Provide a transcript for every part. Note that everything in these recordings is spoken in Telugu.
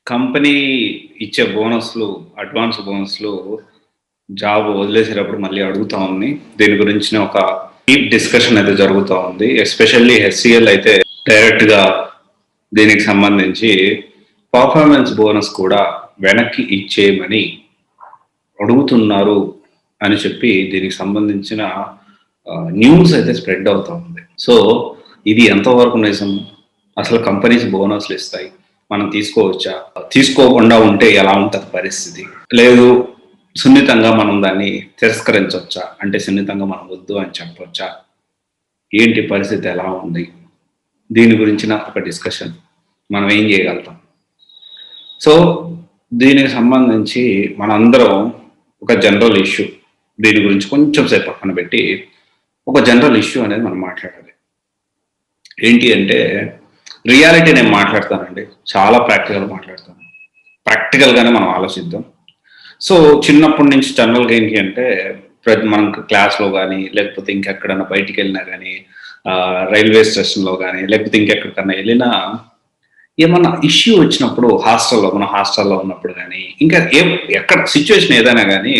కంపెనీ ఇచ్చే బోనస్‌లు, అడ్వాన్స్ బోనస్‌లు జాబ్ వదిలేసేటప్పుడు మళ్ళీ అడుగుతా ఉంది. దీని గురించిన ఒక డీప్ డిస్కషన్ అయితే జరుగుతా ఉంది. ఎస్పెషల్లీ హెచ్‌సీఎల్ అయితే డైరెక్ట్‌గా దీనికి సంబంధించి పర్ఫార్మెన్స్ బోనస్ కూడా వెనక్కి ఇచ్చేయమని అడుగుతున్నారు అని చెప్పి దీనికి సంబంధించిన న్యూస్ అయితే స్ప్రెడ్ అవుతా ఉంది. సో, ఇది ఎంతవరకు నిజం? అసలు కంపెనీస్ బోనస్‌లు ఇస్తాయి. మనం తీసుకోవచ్చా? తీసుకోకుండా ఉంటే ఎలా ఉంటది పరిస్థితి? లేదు సున్నితంగా మనం దాన్ని తిరస్కరించొచ్చా? అంటే సున్నితంగా మనం వద్దు అని చెప్పొచ్చా? ఏంటి పరిస్థితి ఎలా ఉంది? దీని గురించిన ఒక డిస్కషన్. మనం ఏం చేయగలుగుతాం? సో, దీనికి సంబంధించి మనందరం ఒక జనరల్ ఇష్యూ దీని గురించి కొంచెం సేపు పక్కన పెట్టి, ఒక జనరల్ ఇష్యూ అనేది మనం మాట్లాడాలి. ఏంటి అంటే, రియాలిటీ నేను మాట్లాడతానండి. చాలా ప్రాక్టికల్‌గా మాట్లాడతాను. ప్రాక్టికల్‌గానే మనం ఆలోచిద్దాం. సో, చిన్నప్పటి నుంచి జనరల్‌గా ఏంటి అంటే, మనం క్లాస్‌లో గాని, లేకపోతే ఇంకెక్కడన్నా బయటికెళ్ళినా గాని, రైల్వే స్టేషన్‌లో గాని, లేకపోతే ఇంకెక్కడికన్నా ఎళ్ళినా, ఏమన్నా ఇష్యూ వచ్చినప్పుడు మన హాస్టల్‌లో ఉన్నప్పుడు గాని, ఇంకా ఎక్కడ సిట్యుయేషన్ ఏదైనా గాని,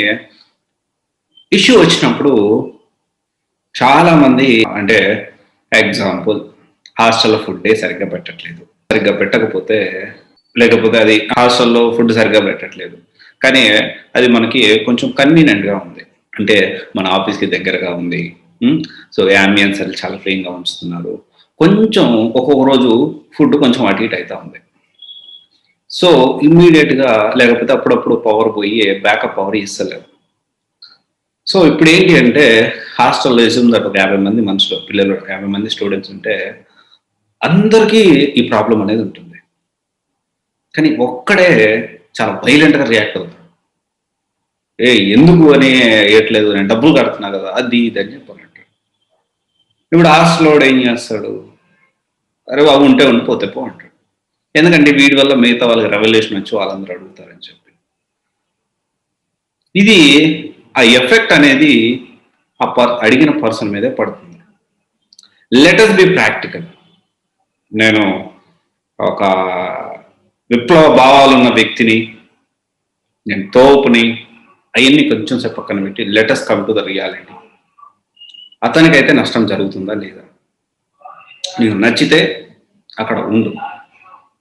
ఇష్యూ వచ్చినప్పుడు చాలామంది అంటే ఎగ్జాంపుల్ హాస్టల్‌లో ఫుడ్డే సరిగ్గా పెట్టట్లేదు. సరిగ్గా పెట్టకపోతే లేకపోతే అది హాస్టల్‌లో ఫుడ్ సరిగ్గా పెట్టట్లేదు. కానీ అది మనకి కొంచెం కన్వీనియంట్‌గా ఉంది. అంటే మన ఆఫీస్‌కి దగ్గరగా ఉంది. హ్మ్. సో, యాంబియన్స్ అది చాలా క్లీన్‌గా ఉంచుతున్నారు. కొంచెం ఒక్కొక్క రోజు ఫుడ్ కొంచెం అటు ఇటు అయితా ఉంది. సో, ఇమ్మీడియేట్‌గా లేకపోతే అప్పుడప్పుడు పవర్ పోయి బ్యాకప్ పవర్ ఇస్తలేదు. సో, ఇప్పుడేంటి అంటే హాస్టల్‌లో అస్యూమ్ ఒక 50 మంది మనుషులు పిల్లలు 50 మంది స్టూడెంట్స్ ఉంటే అందరికీ ఈ ప్రాబ్లమ్ అనేది ఉంటుంది. కానీ ఒక్కడే చాలా వైలెంట్‌గా రియాక్ట్ అవుతాడు. "ఏయ్! ఎందుకు అని ఎయట్లేదు నేను డబ్బులు కడుతున్నా కదా!" అది ఇది అని చెప్పి అంటాడు. ఇప్పుడు హాస్టలోడు ఏం చేస్తాడు? "అరే బాబు! ఉంటే ఉండు పోతే పో" అంటాడు. ఎందుకంటే వీడి వల్ల మిగతా వాళ్ళకి రెవల్యూషన్ వచ్చి వాళ్ళందరూ అడుగుతారని చెప్పి. ఇది ఆ ఎఫెక్ట్ అనేది అడిగిన పర్సన్ మీదే పడుతుంది. Let us be practical. నేను ఒక విప్లవ భావాలున్న వ్యక్తిని, నేను తోపుని, అయన్నీ కొంచెం సేపు పక్కన పెట్టి let us come to the reality. అతనికైతే నష్టం జరుగుతుందా లేదా? నీకు నచ్చితే అక్కడ ఉండు.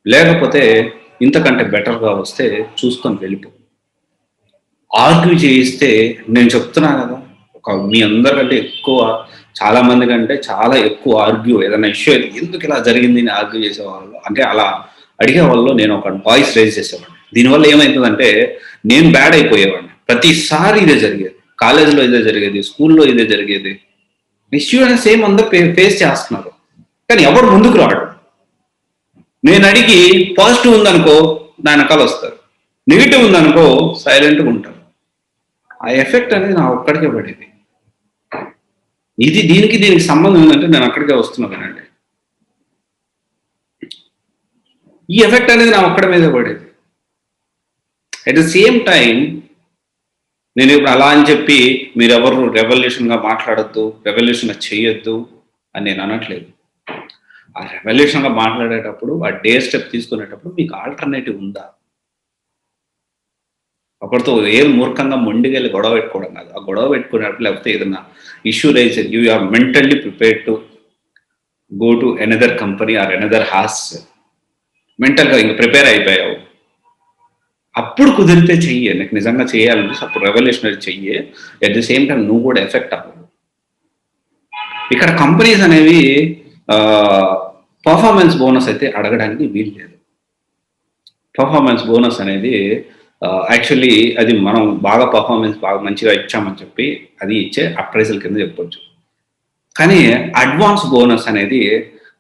లేకపోతే ఇంతకంటే బెటర్‌గా వస్తే చూసుకొని వెళ్ళిపో. ఆర్గ్యూ చేయిస్తే నేను చెప్తున్నా గదా! మీ అందరికంటే ఎక్కువ చాలా మంది కంటే చాలా ఎక్కువ ఆర్గ్యూ ఏదైనా ఇష్యూ అయితే ఎందుకిలా జరిగింది అని ఆర్గ్యూ చేసేవాళ్ళు. అంటే అలా అడిగేవాళ్ళు నేను ఒక వాయిస్ రైజ్ చేసేవాడిని. దీనివల్ల ఏమైతదంటే నేను బ్యాడ్ అయిపోయేవాడిని. ప్రతిసారి ఇదే జరిగేది. కాలేజీలో ఇదే జరిగేది. స్కూల్‌లో ఇదే జరిగేది. ఇష్యూ అనేది సేమ్ అందరూ ఫేస్ చేస్తున్నారు. కానీ ఎవడు ముందుకు రాడు. నేను అడిగి పాజిటివ్ ఉందనుకో నా ఎనకాలొస్తారు. నెగెటివ్ ఉందనుకో సైలెంట్‌గా ఉంటారు. ఆ ఎఫెక్ట్ అనేది నా ఒక్కడికే పడేది. దీనికి సంబంధం ఏందంటే నేను అక్కడికే వస్తున్నా వినండి. ఈ ఎఫెక్ట్ అనేది నా ఒక్కడి మీదే పడేది. అట్ ద సేమ్ టైమ్ నేను ఇప్పుడు అలా అని చెప్పి మీరెవరు రెవల్యూషన్‌గా మాట్లాడొద్దు, రెవల్యూషన్‌గా చేయొద్దు అని నేను అనట్లేదు. ఆ రెవల్యూషన్‌గా మాట్లాడేటప్పుడు, ఆ స్టెప్ తీసుకునేటప్పుడు మీకు ఆల్టర్‌నేటివ్ ఉందా? ఒకడితో ఏది మూర్ఖంగా మొండికెళ్ళి గొడవ పెట్టుకోవడం కాదు. ఆ గొడవ పెట్టుకున్నప్పుడు లేకపోతే ఏదన్నా issue raise you are mentally prepared to go to another company or another మెంటల్‌గా ఇంక ప్రిపేర్ అయిపోయావు. అప్పుడు కుదిరితే చెయ్యి. నీకు నిజంగా చేయాలనిపిస్తే అప్పుడు రెవల్యూషనరీ చెయ్యి. అట్ ది సేమ్ టైమ్ నువ్వు కూడా ఎఫెక్ట్ అవ్వు. ఇక్కడ కంపెనీస్ అనేవి ఆహ్, పర్ఫార్మెన్స్ బోనస్ అయితే అడగడానికి వీలు లేదు. పర్ఫార్మెన్స్ బోనస్ అనేది యాక్చువల్లీ అది మనం బాగా మంచిగా ఇచ్చామని చెప్పి అది ఇచ్చే అప్రైజల్ కింద చెప్పొచ్చు. కానీ అడ్వాన్స్ బోనస్ అనేది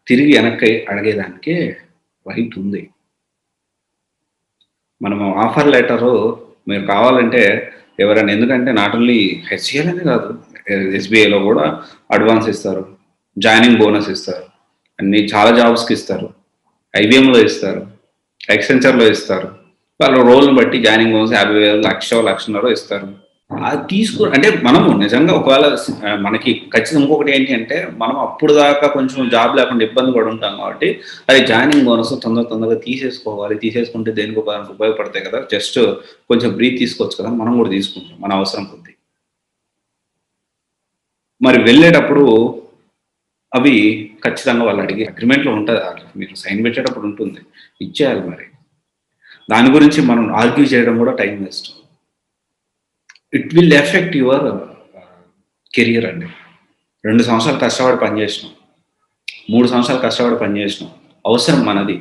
తిరిగి వెనక్కి అడిగేదానికి రైట్ ఉంది. మనము ఆఫర్ లెటరు మీరు కావాలంటే ఎవరైనా ఎందుకంటే నాట్ ఓన్లీ హెచ్‌సీఎల్ అనే కాదు. ఎస్‌బీఐలో కూడా అడ్వాన్స్ ఇస్తారు. జాయినింగ్ బోనస్ ఇస్తారు. అన్ని చాలా జాబ్స్‌కి ఇస్తారు. ఐబీఎంలో ఇస్తారు. ఎక్సెంచర్‌లో ఇస్తారు. వాళ్ళ రోల్‌ని బట్టి జాయినింగ్ బోనస్ 50,000, 1,00,000, 1,50,000 ఇస్తారు. అది అంటే మనము నిజంగా ఒకవేళ మనకి ఖచ్చితంగా ఇంకొకటి ఏంటి అంటే, మనం అప్పుడు దాకా కొంచెం జాబ్ లేకుండా ఇబ్బంది పడి ఉంటాం కాబట్టి, అది జాయినింగ్ బోనస్ తొందరగా తీసేసుకోవాలి. తీసేసుకుంటే దేనికో దానికి ఉపయోగపడతాయి కదా! జస్ట్ కొంచెం బ్రీత్ తీసుకోవచ్చు కదా! మనం కూడా తీసుకుంటాం మన అవసరం కొద్దీ. మరి వెళ్ళేటప్పుడు అవి ఖచ్చితంగా వాళ్ళు అడిగే అగ్రీమెంట్‌లో ఉంటది. మీరు సైన్ పెట్టేటప్పుడు ఉంటుంది. ఇచ్చేయాలి మరి. దాని గురించి మనం ఆర్గ్యూ చేయడం కూడా time waste. It will effect your career అండి. 2 సంవత్సరాలు కష్టపడి పని చేసినాం. 3 సంవత్సరాలు కష్టపడి పని చేసినాం. అవసరం మనది.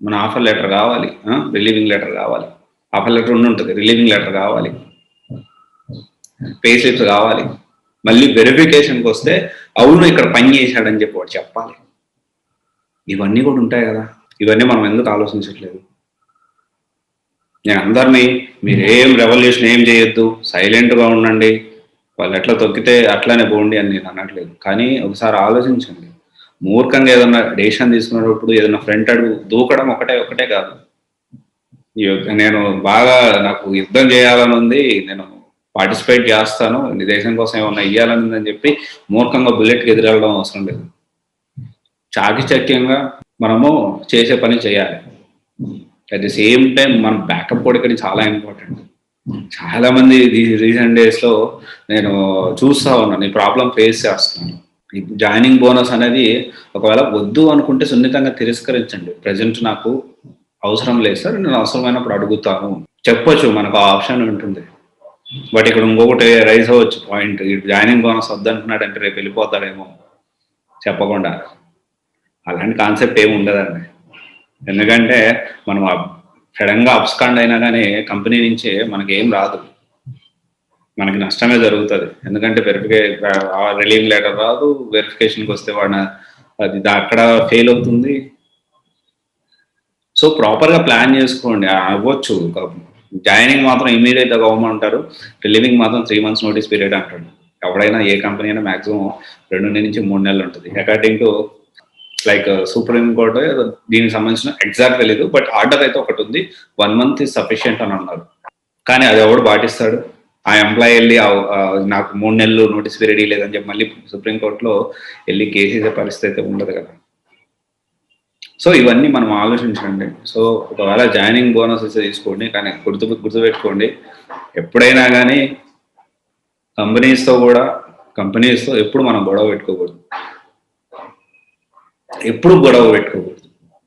మన ఆఫర్ లెటర్ కావాలి. రిలీవింగ్ లెటర్ కావాలి. ఆఫర్ లెటర్ ఉండుంటది. రిలీవింగ్ లెటర్ కావాలి. పే స్లిప్స్ కావాలి. మళ్ళీ వెరిఫికేషన్‌కొస్తే అవును ఇక్కడ పని చేశాడని చెప్పి వాడు చెప్పాలి. ఇవన్నీ కూడా ఉంటాయి కదా! ఇవన్నీ మనం ఎందుకు ఆలోచించట్లేదు? నేను అందరిని మీరేం రెవల్యూషన్ ఏం చేయొద్దు. సైలెంట్‌గా ఉండండి. వాళ్ళు ఎట్లా తొక్కితే అట్లానే పోండి అని నేను అనట్లేదు. కానీ ఒకసారి ఆలోచించండి. మూర్ఖంగా ఏదన్నా డెసిషన్ తీసుకునేటప్పుడు ఏదైనా ఫ్రంట్ అడుగు దూకడం ఒకటే కాదు. నేను బాగా నాకు యుద్ధం చేయాలని ఉంది. నేను పార్టిసిపేట్ చేస్తాను. నీ దేశం కోసం ఏమన్నా ఇయ్యాలని ఉందని చెప్పి మూర్ఖంగా బుల్లెట్‌కి ఎదురెళ్ళడం అవసరం లేదు. చాకచక్యంగా మనము చేసే పని చేయాలి. అట్ ది సేమ్ టైమ్ మన బ్యాకప్ కూడా ఇక్కడ చాలా ఇంపార్టెంట్. చాలా మంది రీసెంట్ డేస్ లో నేను చూస్తా ఉన్నాను. ఈ ప్రాబ్లం ఫేస్ చేస్తున్నాను. ఈ జాయినింగ్ బోనస్ అనేది ఒకవేళ వద్దు అనుకుంటే సున్నితంగా తిరస్కరించండి. ప్రజెంట్ నాకు అవసరం లేదు సార్, నేను అవసరమైనప్పుడు అడుగుతాను చెప్పొచ్చు. మనకు ఆ ఆప్షన్ ఉంటుంది. బట్ ఇక్కడ ఇంకొకటి రైజ్ అవ్వచ్చు పాయింట్. ఈ జాయినింగ్ బోనస్ వద్దంటున్నాడంటే రేపు వెళ్ళిపోతాడేమో చెప్పకుండా. అలాంటి కాన్సెప్ట్ ఏమి ఉండదండి. ఎందుకంటే మనం సడన్గా అప్స్కాండ్ అయినా కానీ కంపెనీ నుంచే మనకి ఏం రాదు. మనకి నష్టమే జరుగుతుంది. ఎందుకంటే రిలీవింగ్ లెటర్ రాదు. వెరిఫికేషన్కి వస్తే అది అక్కడ ఫెయిల్ అవుతుంది. సో ప్రాపర్గా ప్లాన్ చేసుకోండి. అవ్వచ్చు. జాయినింగ్ మాత్రం ఇమీడియట్గా అవ్వమంటారు. రిలీవింగ్ మాత్రం 3 months నోటీస్ పీరియడ్ అంటాడు. ఎవడైనా ఏ కంపెనీ అయినా మాక్సిమం 2 నుంచి 3 నెలలు ఉంటుంది. According to like supreme court దీనికి సంబంధించిన ఎగ్జాక్ట్ తెలియదు. బట్ ఆర్డర్ అయితే ఒకటి ఉంది. 1 month ఇస్ సఫిషియంట్ అని అన్నారు. కానీ అది ఎవడు పాటిస్తాడు? ఆ ఎంప్లాయీ వెళ్ళి నాకు 3 నెలలు నోటీస్ పీరియడ్ లేదని చెప్పి మళ్ళీ సుప్రీంకోర్టులో వెళ్ళి కేసు వేసే పరిస్థితి అయితే ఉండదు కదా. సో ఇవన్నీ మనం ఆలోచించండి. సో ఒకవేళ జాయినింగ్ బోనస్ ఇస్తే తీసుకోండి. కానీ గుర్తుపెట్టుకోండి, ఎప్పుడైనా కానీ కంపెనీస్తో ఎప్పుడు మనం గొడవ పెట్టుకోకూడదు.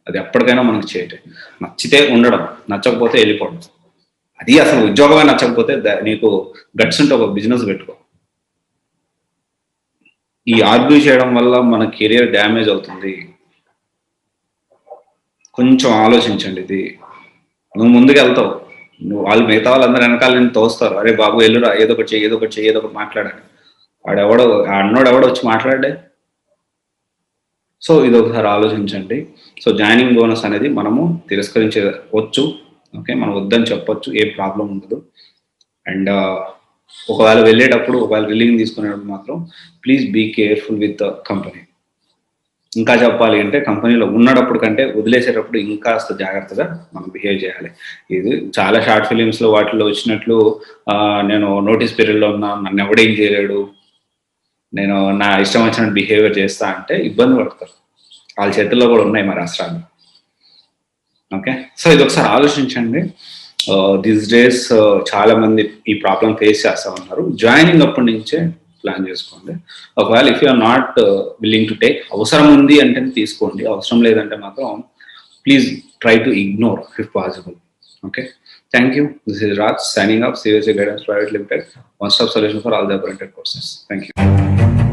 అది ఎప్పటికైనా మనకు చేయటం. నచ్చితే ఉండడం, నచ్చకపోతే వెళ్ళిపోవడం. అది అసలు ఉద్యోగమే నచ్చకపోతే నీకు గట్స్ ఉంటే ఒక బిజినెస్ పెట్టుకో. ఈ ఆర్గ్యూ చేయడం వల్ల మన కెరియర్ డ్యామేజ్ అవుతుంది. కొంచెం ఆలోచించండి. ఇది నువ్వు ముందుకు వెళ్తావు, మిగతా వాళ్ళందరూ వెనకాల నేను తోస్తారు. అరే బాబు వెళ్ళురా, ఏదో ఒకటి మాట్లాడాలి. వాడెవడో అన్నోడు వచ్చి మాట్లాడే. సో ఇది ఒకసారి ఆలోచించండి. సో జాయినింగ్ బోనస్ అనేది మనము తిరస్కరించవచ్చు. ఓకే, మనం వద్దని చెప్పొచ్చు, ఏ ప్రాబ్లం ఉండదు. అండ్ ఒకవేళ రిలీవింగ్ తీసుకునేటప్పుడు మాత్రం please be careful with the company. ఇంకా చెప్పాలి అంటే కంపెనీలో ఉన్నప్పుడు కంటే వదిలేసేటప్పుడు ఇంకాస్త జాగ్రత్తగా మనం బిహేవ్ చేయాలి. ఇది చాలా షార్ట్ ఫిలిమ్స్లో వాటిలో వచ్చినట్లు నేను నోటీస్ పీరియడ్లో ఉన్నా, నన్ను ఎవడేం చేయలేడు, నేను నా ఇష్టం వచ్చినట్టు బిహేవియర్ చేస్తా అంటే ఇబ్బంది పడతారు. వాళ్ళ చేతుల్లో కూడా ఉన్నాయి మరి అస్త్రాలు. ఓకే, సో ఇది ఒకసారి ఆలోచించండి. దీస్ డేస్ చాలా మంది ఈ ప్రాబ్లం ఫేస్ చేస్తూ ఉన్నారు. జాయినింగ్ అప్పటి నుంచే ప్లాన్ చేసుకోండి. ఒకవేళ if you're not willing to take, అవసరం ఉంది అంటే తీసుకోండి, అవసరం లేదంటే మాత్రం please try to ignore if possible. Okay, thank you. This is Raj signing off CVC Guidance Private Limited, one stop solution for all the appointed courses. Thank you.